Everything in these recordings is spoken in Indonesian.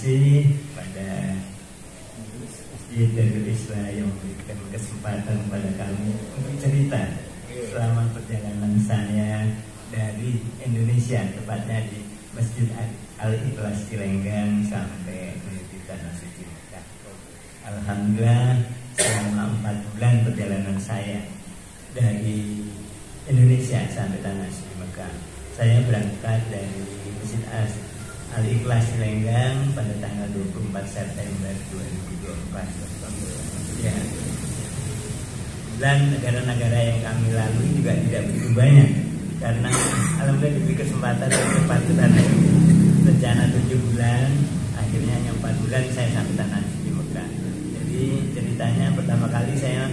kasih pada Masjid Darul Islah yang memberikan kesempatan kepada kami untuk cerita selama perjalanan saya dari Indonesia, tepatnya di Masjid Al-Ikhlas Cilenggang sampai menuju Tanah Suci Mekah. Alhamdulillah selama 4 bulan perjalanan saya dari Indonesia sampai Tanah Suci Mekah, saya berangkat dari Masjid Al-Ikhlas Cilenggang pada tanggal 24 September 2024. Ya. Dan negara-negara yang kami lalui juga tidak begitu banyak, karena alhamdulillah diberi kesempatan untuk cepat ke tanah ini. Rencana 7 bulan, akhirnya hanya 4 bulan saya sampai Tanah Suci Mekah. Jadi ceritanya pertama kali saya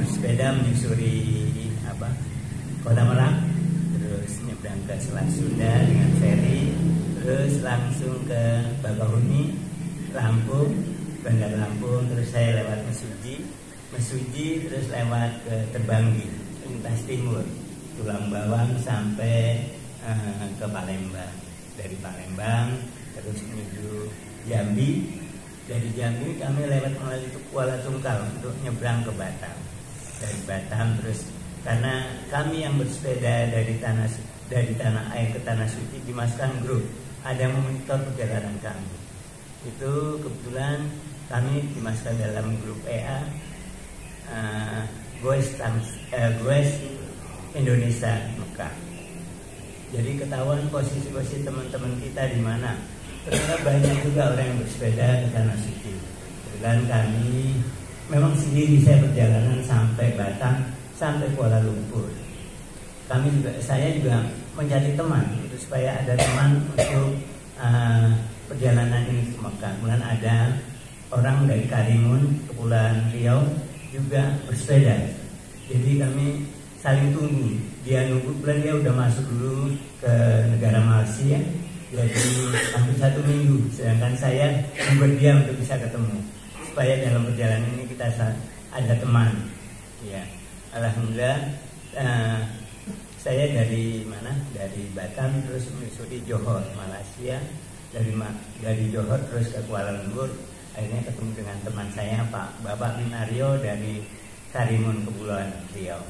bersepeda menyusuri Kota Merak, terus nyebrang ke Selat Sunda dengan feri, terus langsung ke Bakahuni, Lampung, Bandar Lampung, terus saya lewat Mesuji, terus lewat ke Terbanggi, lintas timur, Tulang Bawang sampai ke Palembang. Dari Palembang terus menuju Jambi. Dari Jambi kami lewat melalui Kuala Tungkal untuk nyebrang ke Batam. Dari Batam terus, karena kami yang bersepeda dari tanah air ke Tanah Suci dimasukkan grup, ada memonitor perjalanan kami. Itu kebetulan kami dimasukkan dalam grup EA, Goes Indonesia Mekah. Jadi ketahuan posisi-posisi teman-teman kita di mana. Ternyata banyak juga orang yang bersepeda ke Tanah Suci. Kebetulan kami memang sendiri, saya perjalanan sampai Batam, sampai Kuala Lumpur. Saya juga mencari teman untuk supaya ada teman untuk perjalanan ini ke Mekah. Kemudian ada orang dari Karimun, Kepulauan Riau juga bersepeda. Jadi kami saling tunggu. Dia nunggu, kemudian dia udah masuk dulu ke negara Malaysia. Jadi hampir 1 minggu. Sedangkan saya berdiam untuk bisa ketemu, supaya dalam perjalanan ini kita ada teman. Ya, alhamdulillah. Saya dari mana? Dari Batam terus menyusuri Johor, Malaysia. Dari Johor terus ke Kuala Lumpur. Akhirnya ketemu dengan teman saya, Bapak Minario dari Karimun, Kepulauan Riau.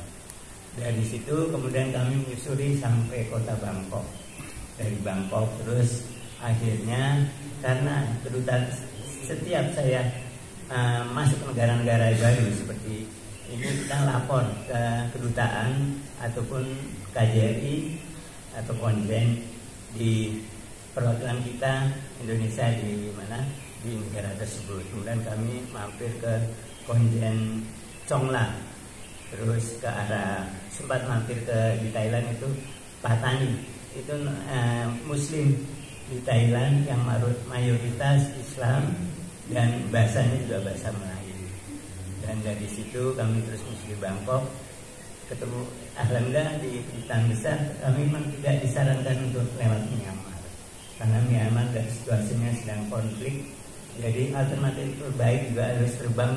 Dari situ kemudian kami menyusuri sampai kota Bangkok. Dari Bangkok terus akhirnya, karena kedutaan, setiap saya masuk ke negara-negara baru seperti ini, kita lapor ke kedutaan ataupun KJRI atau konjen di perwakilan kita Indonesia di mana, di negara tersebut. Kemudian kami mampir ke konjen Chonglang, terus ke arah, sempat mampir di Thailand itu Patani. Itu Muslim di Thailand yang mayoritas Islam dan bahasanya juga bahasa Melayu. Dan dari situ kami terus menuju Bangkok, ketemu alhamdulillah di kedutaan besar. Kami memang tidak disarankan untuk lewat Myanmar, karena Myanmar dan situasinya sedang konflik. Jadi alternatif terbaik juga harus terbang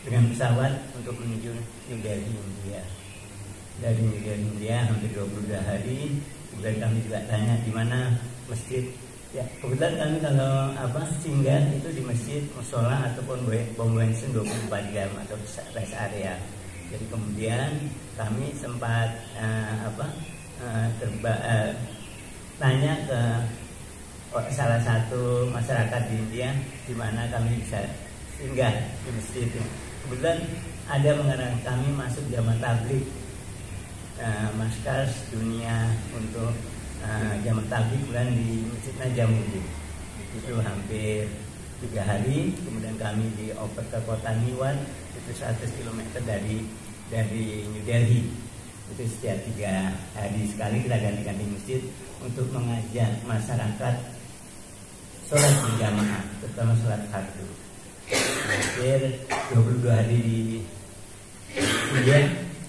dengan pesawat untuk menuju New Delhi, India. Dari New Delhi, India hampir 22 hari. Kemudian kami juga tanya di mana masjid. Ya, kebetulan kami kalau singgah itu di masjid, musola ataupun bom bensin 24 jam atau rest area. Jadi kemudian kami sempat tanya ke salah satu masyarakat di India di mana kami bisa singgah di masjid. Kebetulan ada mengarahkan kami masuk jamaah tabligh, maskar dunia untuk jamaah tabligh bulan di Masjid Najamuddin. Itu hampir 3 hari. Kemudian kami dioper ke kota Niwat, itu 100 km dari New Delhi. Itu setiap 3 hari sekali kita ganti-ganti masjid untuk mengajak masyarakat sholat berjamaah, terutama sholat fardu. Hampir 22 hari di India,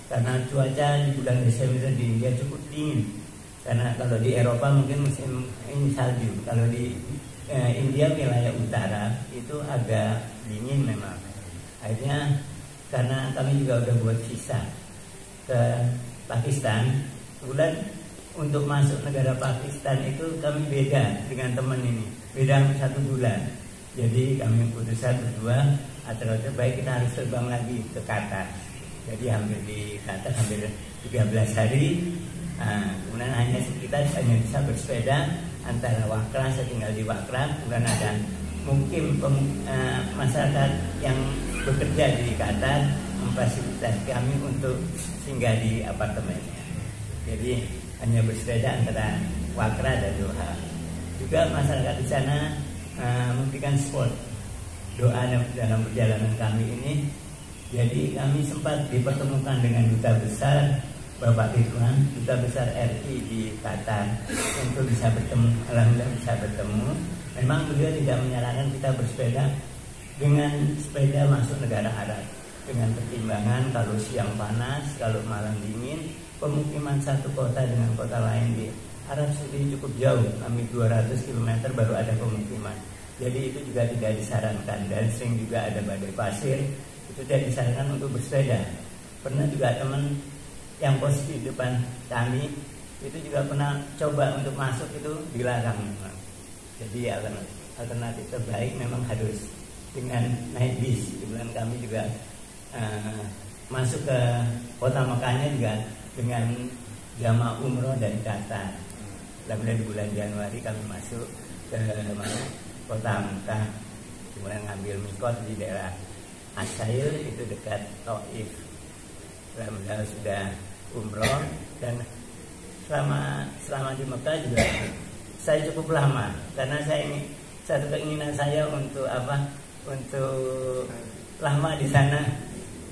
karena cuaca di bulan Desember di India cukup dingin. Karena kalau di Eropa mungkin musim ini salju, kalau di India wilayah utara itu agak dingin memang. Akhirnya karena kami juga udah buat visa ke Pakistan, kemudian untuk masuk negara Pakistan itu kami beda dengan teman ini. beda 1 bulan. Jadi kami putuskan berdua atau baik kita harus terbang lagi ke Qatar. Jadi hampir di Qatar hampir 13 hari. Kemudian kita hanya bisa bersepeda antara Wakra, saya tinggal di Wakra, kemudian ada mungkin masyarakat yang bekerja di Qatar memfasilitasi kami untuk singgah di apartemennya. Jadi hanya bersepeda antara Wakra dan Doha. Juga masyarakat di sana memberikan support doa dalam perjalanan kami ini. Jadi kami sempat dipertemukan dengan duta besar Bapak Ridwan, duta besar RI di Qatar untuk bisa bertemu. Alhamdulillah bisa bertemu. Memang beliau tidak menyarankan kita bersepeda dengan sepeda masuk negara Arab, dengan pertimbangan kalau siang panas, kalau malam dingin, pemukiman satu kota dengan kota lain di Arab Saudi cukup jauh, kami 200 km baru ada pemukiman. Jadi itu juga tidak disarankan, dan sering juga ada badai pasir, itu tidak disarankan untuk bersepeda. Pernah juga teman yang posisi di depan kami itu juga pernah coba untuk masuk, itu dilarang. Jadi alternatif terbaik memang harus dengan naik bis. Kemudian kami juga masuk ke kota Mekahnya juga dengan jamaah umroh dari Qatar. Lalu di bulan Januari kami masuk ke kota Mekah, kemudian ngambil mikot di daerah Asyair, itu dekat Taif. Alhamdulillah sudah umroh, dan selama di Mekah juga saya cukup lama, karena satu keinginan saya untuk untuk lama di sana.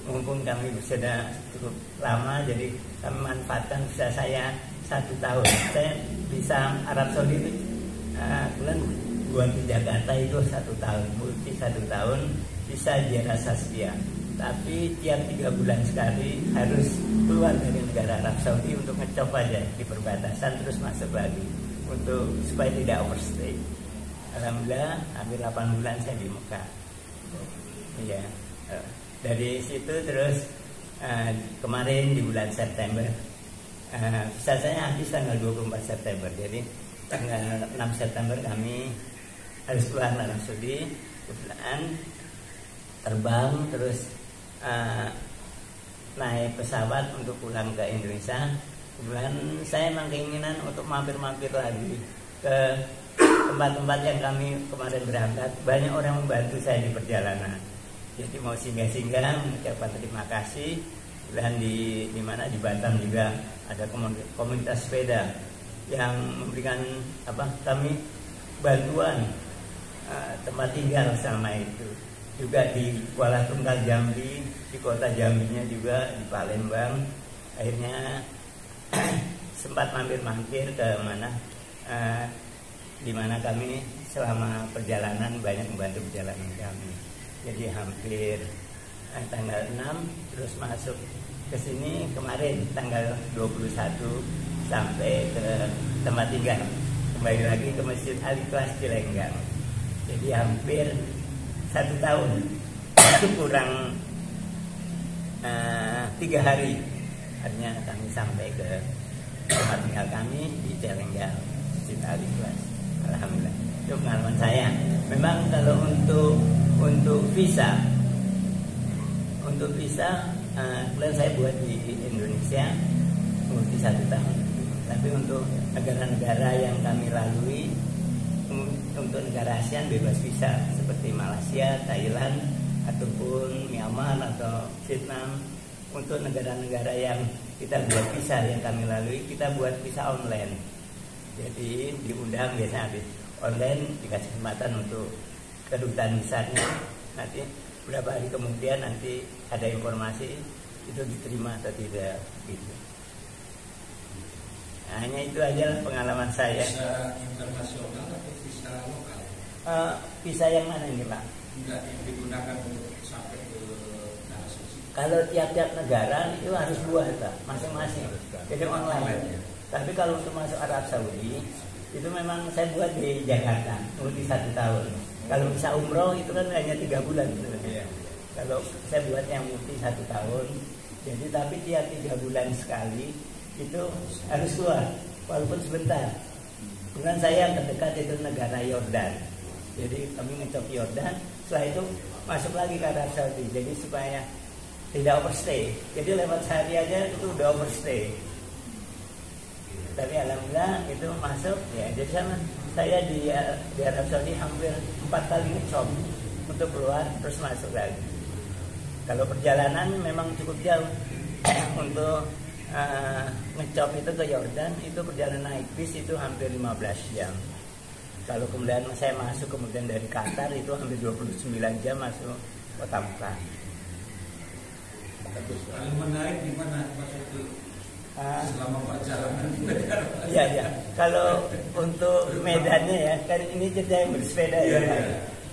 Mumpung kami sudah cukup lama, jadi kami manfaatkan bisa saya 1 tahun. Saya bisa Arab Saudi itu bulan buat di Jakarta itu 1 tahun, multi 1 tahun bisa Jeddah Saskia. Tapi tiap 3 bulan sekali harus keluar dari negara Arab Saudi untuk ngecop aja di perbatasan, terus masuk lagi untuk supaya tidak overstay. Alhamdulillah hampir 8 bulan saya di Mekah. Iya. Dari situ terus kemarin di bulan September, visa saya habis tanggal 24 September. Jadi tanggal 6 September kami harus keluar Arab Saudi. Kemudian terbang terus naik pesawat untuk pulang ke Indonesia. Kemudian saya memang keinginan untuk mampir-mampir lagi ke tempat-tempat yang kami kemarin berangkat. Banyak orang membantu saya di perjalanan. Jadi mau singgah-singgah mengucapkan terima kasih. Dan di mana di Batam juga ada komunitas sepeda yang memberikan kami bantuan tempat tinggal selama itu. Juga di Kuala Tunggal Jambi, di kota Jambinya juga, di Palembang. Akhirnya sempat mampir-mampir ke mana di mana kami selama perjalanan banyak membantu perjalanan kami. Jadi hampir tanggal 6 terus masuk ke sini kemarin tanggal 21 sampai ke tempat tinggal, kembali lagi ke Masjid Al-Ikhlas Cilenggang. Jadi hampir 1 tahun kurang 3 hari akhirnya kami sampai ke tempat tinggal kami di Cilenggang, Masjid Al-Ikhlas. Alhamdulillah, itu pengalaman saya. Memang kalau untuk visa kemudian saya buat di Indonesia multi 1 tahun. Tapi untuk negara-negara yang kami lalui, untuk negara ASEAN bebas visa seperti Malaysia, Thailand, ataupun Myanmar atau Vietnam. Untuk negara-negara yang kita buat visa yang kami lalui, kita buat visa online. Jadi diundang biasanya habis online, dikasih kesempatan untuk kedutaan besarnya. Nanti berapa hari kemudian nanti ada informasi itu diterima atau tidak gitu. Nah, hanya itu aja pengalaman saya. Visa internasional atau visa lokal? Visa yang mana ini Pak? Tidak digunakan untuk sampai ke negara suci. Kalau tiap-tiap negara itu harus buat Pak, masing-masing. Jadi online. Tapi kalau untuk masuk Arab Saudi itu memang saya buat di Jakarta multi 1 tahun. Kalau bisa umroh itu kan hanya 3 bulan sebenarnya. Kalau saya buat yang multi 1 tahun, jadi tapi tiap 3 bulan sekali itu harus keluar walaupun sebentar. Kemudian saya yang terdekat itu negara Yordan. Jadi kami ngecop Yordan, setelah itu masuk lagi ke Arab Saudi. Jadi supaya tidak overstay. Jadi lewat sehari aja itu udah overstay. Tapi alhamdulillah itu masuk ya. Jadi saya di Arab Saudi hampir 4 kali ngecop untuk keluar terus masuk lagi. Kalau perjalanan memang cukup jauh untuk ngecop itu ke Yordan, itu perjalanan naik bis itu hampir 15 jam. Kalau kemudian saya masuk kemudian dari Qatar itu hampir 29 jam masuk kota Mekah. Paling menarik di mana Mas itu selama perjalanan? Iya. Kalau untuk medannya ya, kan ini cerita yang bersepeda ya.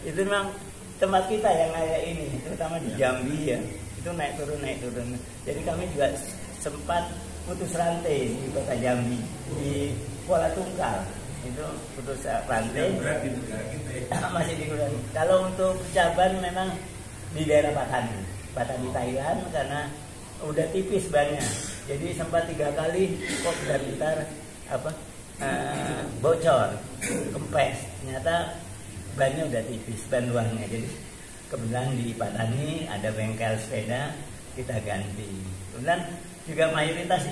Itu memang tempat kita yang kayak ini, terutama di Jambi ya. Itu naik turun. Jadi kami juga sempat putus rantai di kota Jambi, di Kuala Tungkal. Itu putus rantai. Masih di Kuala. Kalau untuk Caban memang di daerah Patani Thailand karena udah tipis bannya. Jadi sempat 3 kali kok bentar bocor, kempes. Ternyata bannya udah tipis, ban luarnya. Jadi kebetulan di Patani ada bengkel sepeda, kita ganti. Kemudian juga mayoritas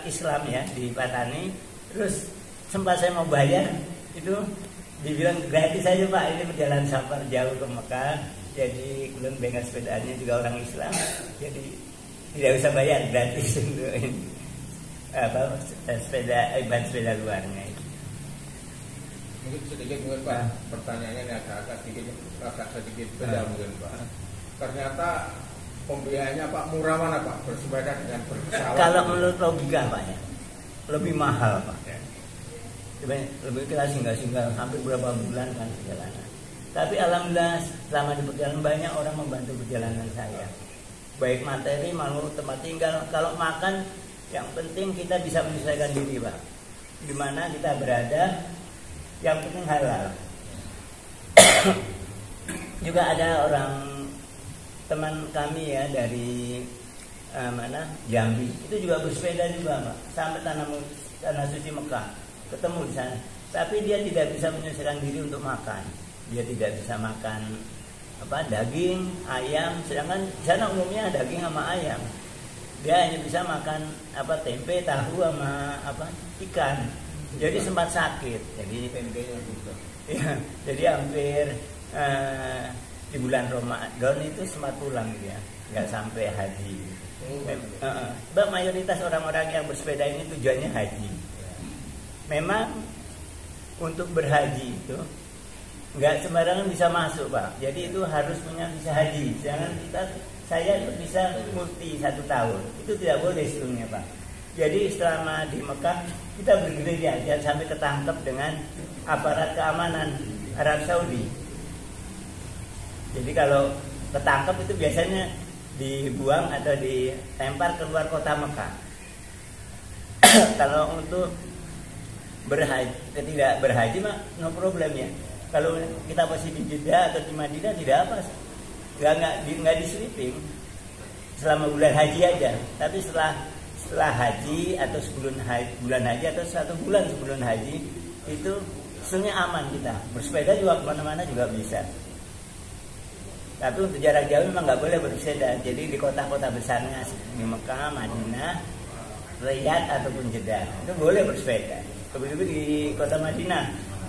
Islam ya di Patani. Terus sempat saya mau bayar, itu dibilang gratis saja Pak, ini perjalanan safar jauh ke Mekah. Jadi kemudian bengkel sepedanya juga orang Islam, jadi tidak usah bayar, gratis untuk ini ban sepeda luarnya. Mungkin sedikit Pak, pertanyaannya ini agak sedikit beda mungkin Pak. Ternyata pembiayaannya Pak murah mana Pak bersepeda dengan berpesawat? Kalau menurut logika Pak ya, lebih mahal Pak. Lebih kita singgah hampir berapa bulan kan perjalanan. Tapi alhamdulillah selama di perjalanan banyak orang membantu perjalanan saya. Baik materi maupun tempat tinggal. Kalau makan yang penting kita bisa menyesuaikan diri Pak. Di mana kita berada, yang penting halal. Juga ada orang teman kami ya dari Jambi. Itu juga bersepeda juga Pak, sampai tanah suci Mekah. Ketemu di sana. Tapi dia tidak bisa menyesuaikan diri untuk makan. Dia tidak bisa makan daging, ayam, sedangkan di sana umumnya daging sama ayam. Dia hanya bisa makan tempe, tahu sama ikan. Jadi sempat sakit. Jadi tempenya juga. Ya, jadi hampir di bulan Ramadan itu sempat pulang dia, nggak sampai haji. Mayoritas orang-orang yang bersepeda ini tujuannya haji. Memang untuk berhaji itu nggak sembarangan bisa masuk Pak. Jadi itu harus punya visa haji. Jangan saya bisa multi 1 tahun. Itu tidak boleh sebelumnya Pak. Jadi selama di Mekah kita bergerilya, jangan sampai ketangkep dengan aparat keamanan Arab Saudi. Jadi kalau ketangkep itu biasanya dibuang atau dilempar keluar kota Mekah. Kalau untuk tidak berhaji mah no problem ya. Kalau kita masih di Jeddah atau di Madinah tidak apa, nggak di sweeping selama bulan haji aja. Tapi setelah haji atau bulan haji atau 1 bulan sebelum haji itu sebenarnya aman kita. Bersepeda juga kemana-mana juga bisa. Tapi untuk jarak jauh memang nggak boleh bersepeda. Jadi di kota-kota besarnya di Mekah, Madinah, Riyadh ataupun Jeddah itu boleh bersepeda. Kebetulan di kota Madinah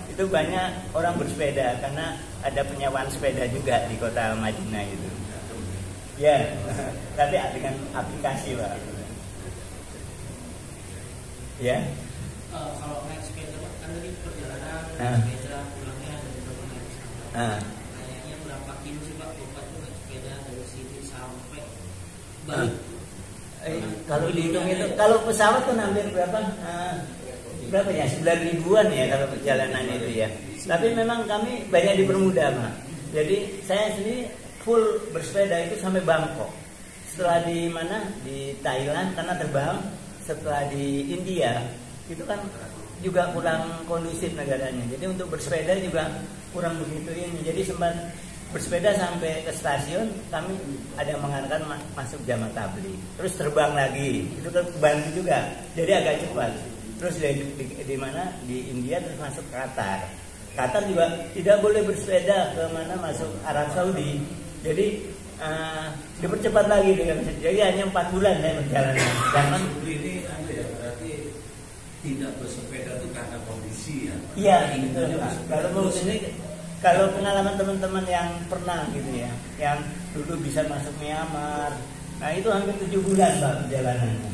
itu banyak orang bersepeda karena ada penyewaan sepeda juga di kota Madinah itu. Ya, tapi dengan aplikasi Pak. Ya. Kalau naik sepeda kan tadi perjalanan sepeda pulangnya dari berapa naik? Kayaknya berapa kilo sih Pak? Bapak tuh naik sepeda dari sini sampai balik. Kalau dihitung itu, kalau pesawat kan hampir berapa ya? 9.000-an ya kalau perjalanan itu ya. Tapi memang kami banyak dipermudah Pak. Jadi saya sendiri full bersepeda itu sampai Bangkok. Setelah di Thailand karena terbang. Setelah di India itu kan juga kurang kondusif negaranya. Jadi untuk bersepeda juga kurang begitu ini. Jadi sempat bersepeda sampai ke stasiun, kami ada yang mengatakan masuk jamaah tabligh. Terus terbang lagi, itu kan bantu juga. Jadi agak cepat. Terus di India terus masuk ke Qatar. Qatar juga tidak boleh bersepeda ke mana masuk Arab Saudi. Jadi dipercepat lagi dengan jadi hanya 4 bulan saya berjalan. Zaman ini ya berarti tidak bersepeda itu karena kondisi ya. Iya, betul Pak. Kalau pengalaman teman-teman yang pernah gitu ya, yang dulu bisa masuk Myanmar, nah itu hampir 7 bulan Pak perjalanannya.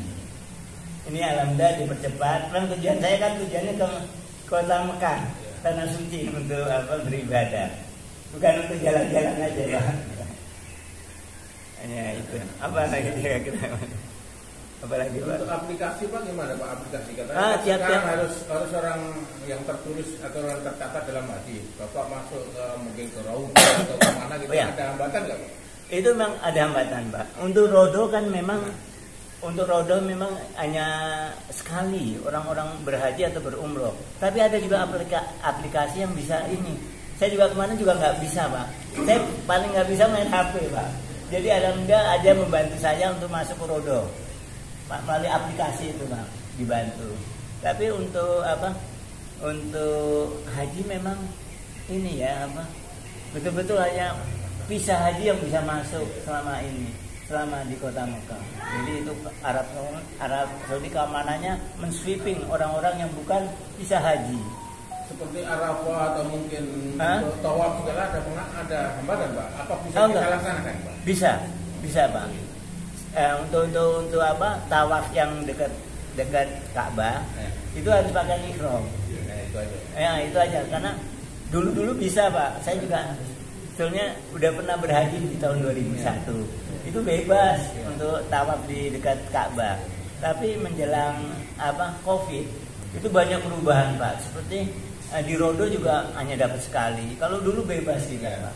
Ini alhamdulillah dipercepat. Memang tujuan saya kan tujuannya ke kota Mekah, tanah suci untuk beribadah, bukan untuk jalan-jalan aja Pak. Ya itu. Apa lagi kira-kira? Apa lagi Pak? Untuk aplikasi Pak gimana Pak aplikasi katanya? Sekarang harus orang yang tertulis atau orang tercatat dalam hadis. Bapak masuk ke mungkin ke Raudah atau ke mana gitu, ada hambatan nggak Pak? Itu memang ada hambatan Pak. Untuk Rodo kan memang hanya sekali orang-orang berhaji atau berumroh. Tapi ada juga aplikasi yang bisa ini. Saya juga kemarin juga nggak bisa Pak. Saya paling nggak bisa main HP Pak. Jadi alhamdulillah aja membantu saya untuk masuk ke Rodo melalui aplikasi itu Pak, dibantu. Tapi untuk untuk haji memang ini ya betul-betul hanya visa haji yang bisa masuk selama di kota Mekah. Jadi itu Arab Saudi keamanannya mensweeping orang-orang yang bukan visa haji. Seperti Arafah atau mungkin tawaf segala ada hambatan Pak? Apa bisa kita laksanakan Pak? Bisa Pak. Untuk tawaf yang dekat Ka'bah itu harus pakai ihram. Itu aja. Karena dulu bisa Pak. Saya juga sebetulnya udah pernah berhaji di tahun 2001. Itu bebas untuk tawaf di dekat Ka'bah. Tapi menjelang Covid itu banyak perubahan Pak. Seperti di Rodo juga hanya dapat sekali. Kalau dulu bebas juga Pak.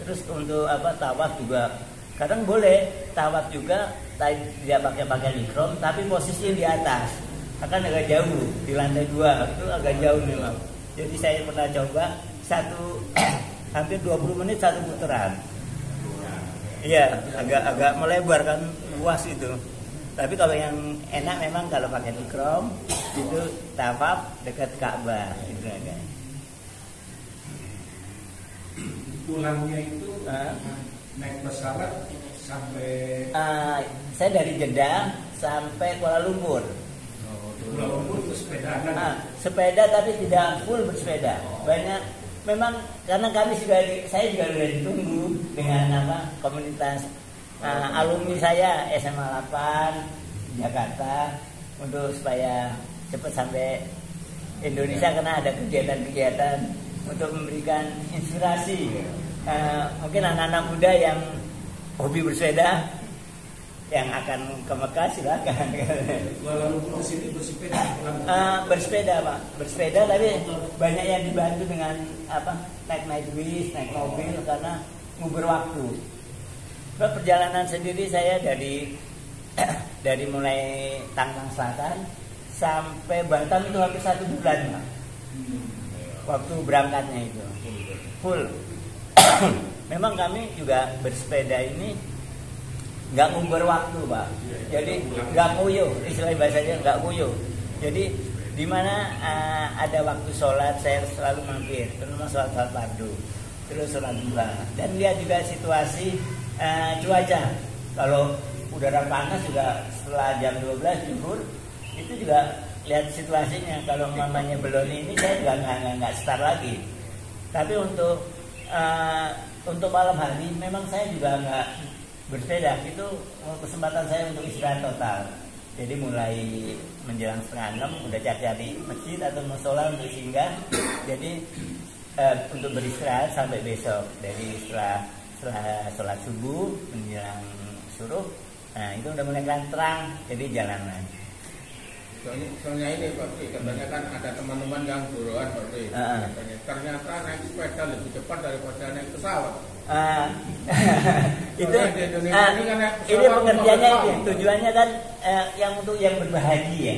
Terus untuk tawaf juga kadang boleh tawaf juga tidak pakai ihram, tapi posisinya di atas. Akan agak jauh di lantai 2 itu agak jauh memang. Jadi saya pernah coba hampir 20 menit satu putaran. Iya, agak melebar kan, luas itu. Tapi kalau yang enak memang kalau pakai ihram itu tawaf dekat Ka'bah itu aja. Pulangnya itu naik pesawat sampai saya dari Jeddah sampai Kuala Lumpur. Kuala Lumpur itu sepeda sepeda tapi tidak full bersepeda. Banyak memang karena saya juga sudah ditunggu dengan komunitas alumni saya SMA 8 Jakarta untuk supaya cepat sampai Indonesia karena ada kegiatan-kegiatan untuk memberikan inspirasi mungkin anak-anak muda yang hobi bersepeda yang akan ke Mekah silakan. Kuala Lumpur sini bersepeda. Bersepeda Pak, bersepeda tapi banyak yang dibantu dengan naik bis, naik mobil karena ngubur waktu. Perjalanan sendiri saya dari mulai Tangerang Selatan sampai Batam itu hampir 1 bulan Pak. Waktu berangkatnya itu full. Memang kami juga bersepeda ini nggak ngumbar waktu Pak. Jadi nggak kuyuh, istilah bahasanya nggak kuyuh. Jadi di mana ada waktu sholat saya selalu mampir, terutama sholat fardu, terus sholat duha. Dan lihat juga situasi cuaca. Kalau udara panas juga setelah jam 12 zuhur itu juga lihat situasinya. Kalau mamanya belum ini saya juga nggak start lagi. Tapi untuk malam hari memang saya juga nggak bersepeda. Itu kesempatan saya untuk istirahat total. Jadi mulai menjelang 5:30 udah cari masjid atau musola untuk singgah. Jadi untuk beristirahat sampai besok. Jadi setelah sholat subuh menjelang suruh, nah itu udah mulai terang, jadi jalanan. Soalnya ini Pak Pri, katanya kan ada teman-teman yang buruan Pak Pri. Ternyata naik sepeda lebih cepat daripada naik pesawat. Ini pengertiannya itu tujuannya kan yang untuk yang berhaji ya.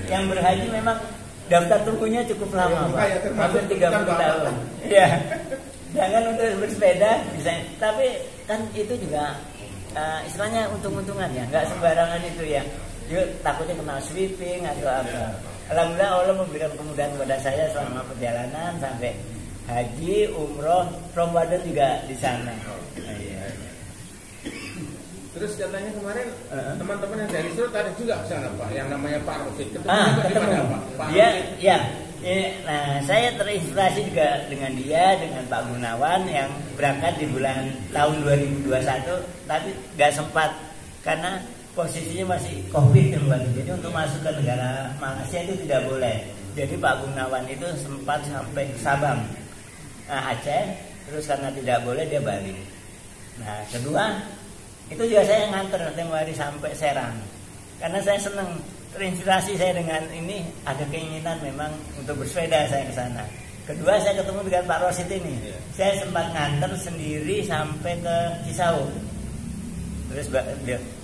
Yang berhaji memang daftar tunggunya cukup lama Pak, hampir 30 tahun. Iya. Jangan untuk bersepeda bisa, tapi kan itu juga istilahnya untung-untungan ya, nggak sembarangan itu ya. Dia takutnya kena sweeping atau apa. Alhamdulillah Allah memberikan kemudahan kepada saya selama perjalanan sampai haji, umroh, Ramadan juga di sana. Iya. Terus katanya kemarin teman-teman yang dari Solo tadi juga ke sana Pak, yang namanya Pak Rufik. Ketemu di mana Pak? Pak Dia, ya. Nah, saya terinspirasi juga dengan dia, dengan Pak Gunawan yang berangkat di bulan tahun 2021, tapi nggak sempat karena posisinya masih COVID yang buat. Jadi untuk masuk ke negara Malaysia itu tidak boleh. Jadi Pak Gunawan itu sempat sampai ke Sabang, Aceh, terus karena tidak boleh dia balik. Nah, kedua itu juga saya nganter tempo hari sampai Serang, karena saya senang, terinspirasi saya dengan ini, ada keinginan memang untuk bersepeda saya ke sana. Kedua saya ketemu dengan Pak Rosid ini, saya sempat nganter sendiri sampai ke Cisauk. Terus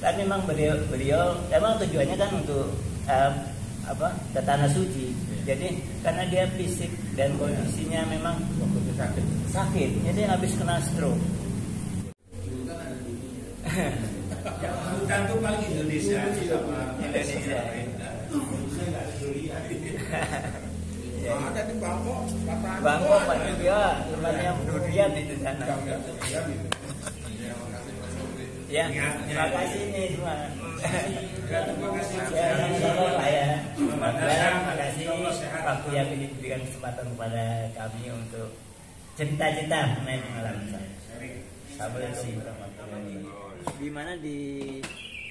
kan memang beliau memang tujuannya kan untuk ke tanah suci. Jadi karena dia fisik dan kondisinya memang sakit, jadi habis kena stroke. Bukan tuh paling Indonesia sama Indonesia. Ada di Bangkok, Bangkok Pak juga, tempatnya durian itu sana. Ya, terima kasih nih semua. Terima kasih. Terima kasih waktu yang diberikan kesempatan kepada kami untuk cerita-cerita mengenai pengalaman saya. Assalamualaikum warahmatullahi wabarakatuh. Di mana di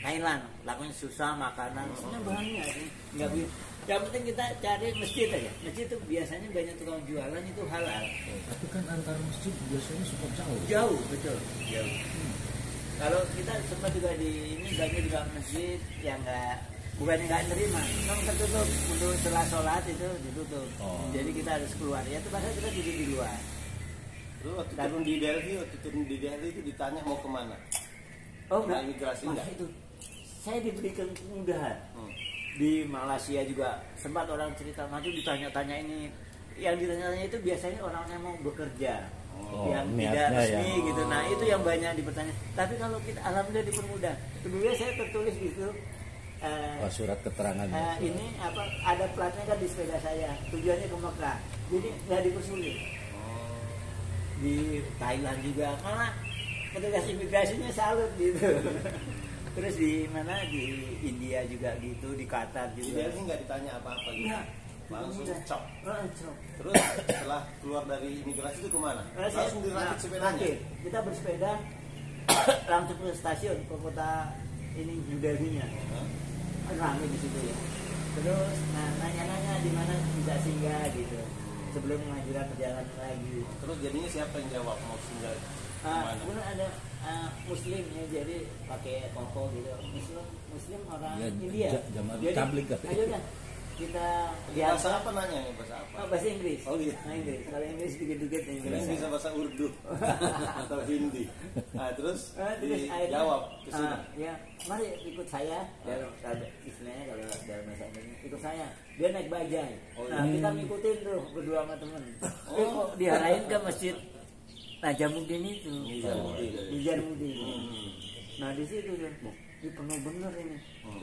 Thailand, lakukan susah makanan, sebenarnya banyak sih. Nggak bisa. Yang penting kita cari masjid aja. Masjid itu biasanya banyak tukang jualan itu halal. Tapi kan antar masjid biasanya suka jauh. Jauh, betul. Jauh. Kalau kita sempat juga di ini banyak juga masjid yang bukannya nggak nerima, memang tertutup untuk setelah sholat itu ditutup. Jadi kita harus keluar. Ya terpaksa kita duduk di luar. Terus waktu turun di Delhi itu ditanya mau kemana? Oh enggak, imigrasi enggak? Itu saya diberikan kemudahan. Di Malaysia juga sempat orang cerita maju ditanya-tanya ini, yang ditanya-tanya itu biasanya orang yang mau bekerja, yang tidak resmi ya. gitu. Nah itu yang banyak dipertanya. Tapi kalau kita alhamdulillah dipermudah. Sebelumnya saya tertulis gitu. Surat keterangan. Ini ada platnya kan di sepeda saya. Tujuannya ke Mekah. Jadi nggak dipersulit. Di Thailand juga karena petugas imigrasinya salut gitu. Terus di mana di India juga gitu, di Qatar Di juga. Delhi nggak ditanya apa-apa gitu. Enggak. Langsung cop. Cop. Terus setelah keluar dari imigrasi itu kemana? Langsung dirakit sepedanya. Rakit. Kita bersepeda langsung ke stasiun ke kota ini New Delhi-nya. Ramai di situ ya. Terus nanya-nanya di mana bisa singgah gitu. Sebelum mengajukan perjalanan lagi. Terus jadinya siapa yang jawab mau singgah kemana? Kemudian ada Muslim ya, jadi pakai koko gitu. Muslim orang Ya, India. Jadi tablik kan. Ayo dah kita Bahasa apa nanya nih? Bahasa apa? bahasa Inggris. Oh iya. Nah, Inggris. Kalau Inggris dikit-dikit Kirain Inggris. bisa bahasa Urdu atau Hindi. Nah, terus akhirnya, dijawab ke sini. Ya, mari ikut saya. Dalam istilahnya kalau dalam bahasa Inggris ikut saya. Dia naik bajai. Nah, kita ngikutin tuh berdua sama temen. Kok diarahin ke masjid Najamuddin itu. Nizamuddin. Nah, di situ kan, ini penuh bener ini.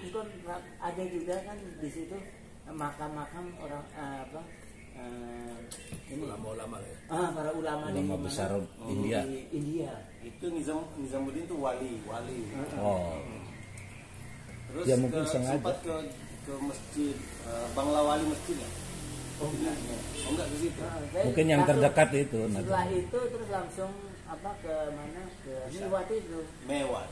Terus kan ada juga kan di situ makam-makam orang ini Ulama-ulama ya. para ulama di Ulama besar India. Di India. Itu Nizamuddin itu wali. Terus Ya, mungkin sengaja. sempat ke masjid Banglawali masjid ya? Enggak ke situ. Mungkin yang terdekat itu. Setelah itu terus langsung ke mana? Ke Mewat itu. Mewat.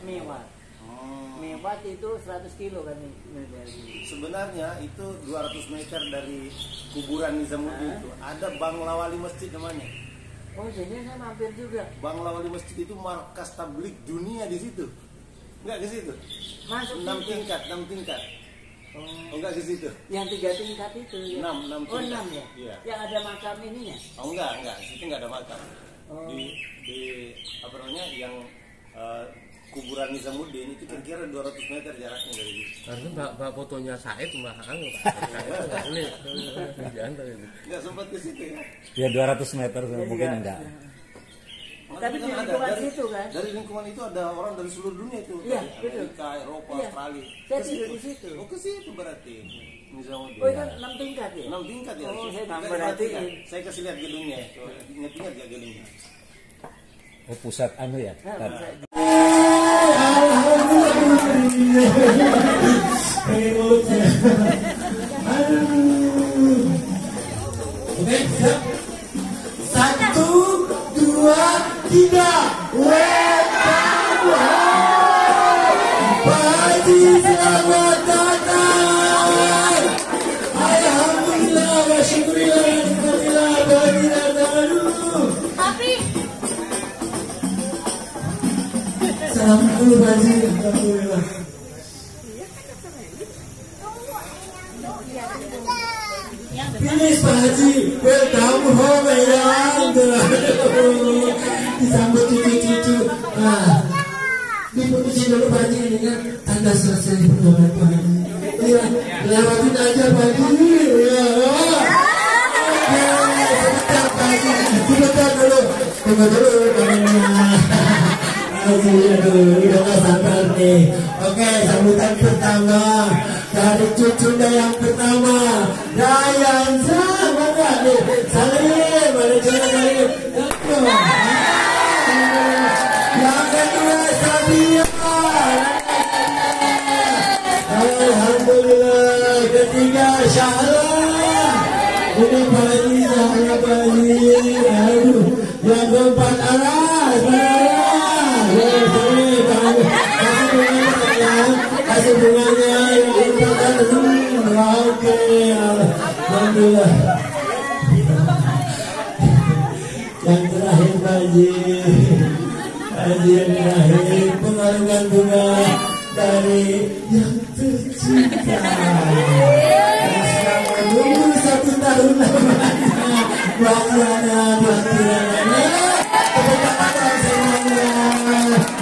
Mewat itu 100 kilo kan dari. Sebenarnya itu 200 meter dari kuburan Nizamuddin itu ada Banglawali Masjid namanya. Oh, jadi saya mampir juga. Banglawali Masjid itu markas tablik dunia di situ. Enggak ke situ. Masuk 6 situ. tingkat. Oh, enggak ke situ. Yang 3 tingkat itu ya. 6 Oh, tingkat. 6 ya? Iya. Yang ada makam ininya. Oh enggak, di situ enggak ada makam. Oh. Di apa namanya yang kuburan Nizamuddin itu kira-kira 200 meter jaraknya dari situ. Karena mbak fotonya Said mbak ini jangan ini. Enggak sempat ke situ ya. Ya 200 meter mungkin enggak. Tapi di lingkungan situ kan. Dari lingkungan itu ada orang dari seluruh dunia itu. Iya, dari betul. Amerika, Eropa, Iya. Australia. Saya Ke tidur situ. di situ. Oh, ke situ berarti. Nizamuddin. Oh itu 6 tingkat ya? 6 tingkat ya. Oh, saya Tingkat berarti berarti kan? Saya kasih lihat gedungnya. Ingat gak gedungnya? Oh pusat anu ya. Oke, siap. 1, 2, 3. Pak Haji selamat datang. Alhamdulillah wa syukurillah alhamdulillah badilah dulu. Salam dulu Pak Haji. Alhamdulillah. Finish Pak Haji, welcome home ya. Disambut cucu-cucu. Nah, diputusin dulu Pak Haji ini kan tanda selesai perjalanan Pak Haji. Iya, lewatin aja Pak Haji. Ya. Oke, sebentar Pak Haji. Sebentar dulu. Tunggu dulu namanya. Haji, aduh, udah gak sabar nih. Oke, sambutan pertama dari cucunya yang pertama, Dayan sama gak nih? Salim, ada cara salim. Yang kedua Sabia. Alhamdulillah. Ketiga Syahlan. Ini Pak Haji, Syahlan Pak Haji. Aduh, yang keempat Aras. Kasih bunganya yang keempat. Oke, alhamdulillah. Yang terakhir Pak Haji. Haji yang terakhir pengalungan bunga dari yang tercinta yang sedang menunggu 1 tahun lamanya Bagaimana buat kiranya. Tepuk tangan semuanya.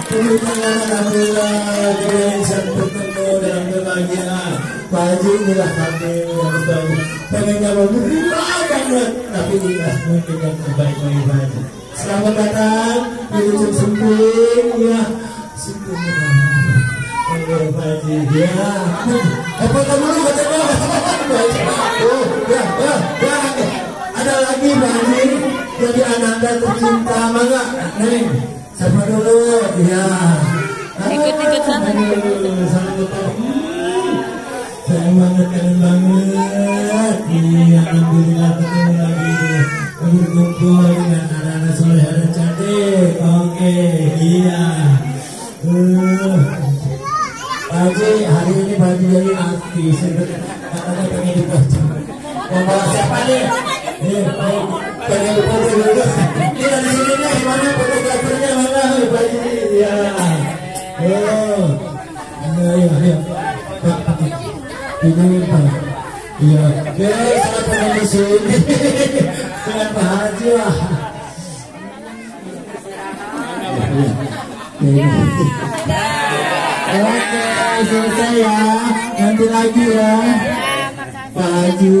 Tepuk tangan alhamdulillah. Kita bisa bertemu dalam kebahagiaan. Pak Haji inilah kami yang terbaik. Pengennya berbuah banget, tapi tidak mungkin yang terbaik bagi Pak Haji. Selamat datang di ujung Semping ya. Semping Pak Haji ya. Apa kamu katanya? Oh ya. Ada lagi Pak Haji. Jadi ananda tercinta mangga. Nih, siapa dulu ya. Ikut sana. Sayang banget, kangen banget. Iya, alhamdulillah ketemu lagi. Berkumpul dengan anak-anak soleh dan cantik. Oke, iya. Pak Haji, hari ini Pak Haji jadi artis. Katanya pengen difoto. Mau bawa siapa nih? Pengen difoto juga. Ini dari sini nih, mana fotografernya mana? Pak Haji, iya. Ayo. Ini Pak. Iya. Saya pengen di sini. Dengan Pak Haji lah. Oke, selesai ya. Nanti lagi ya. Pak Haji.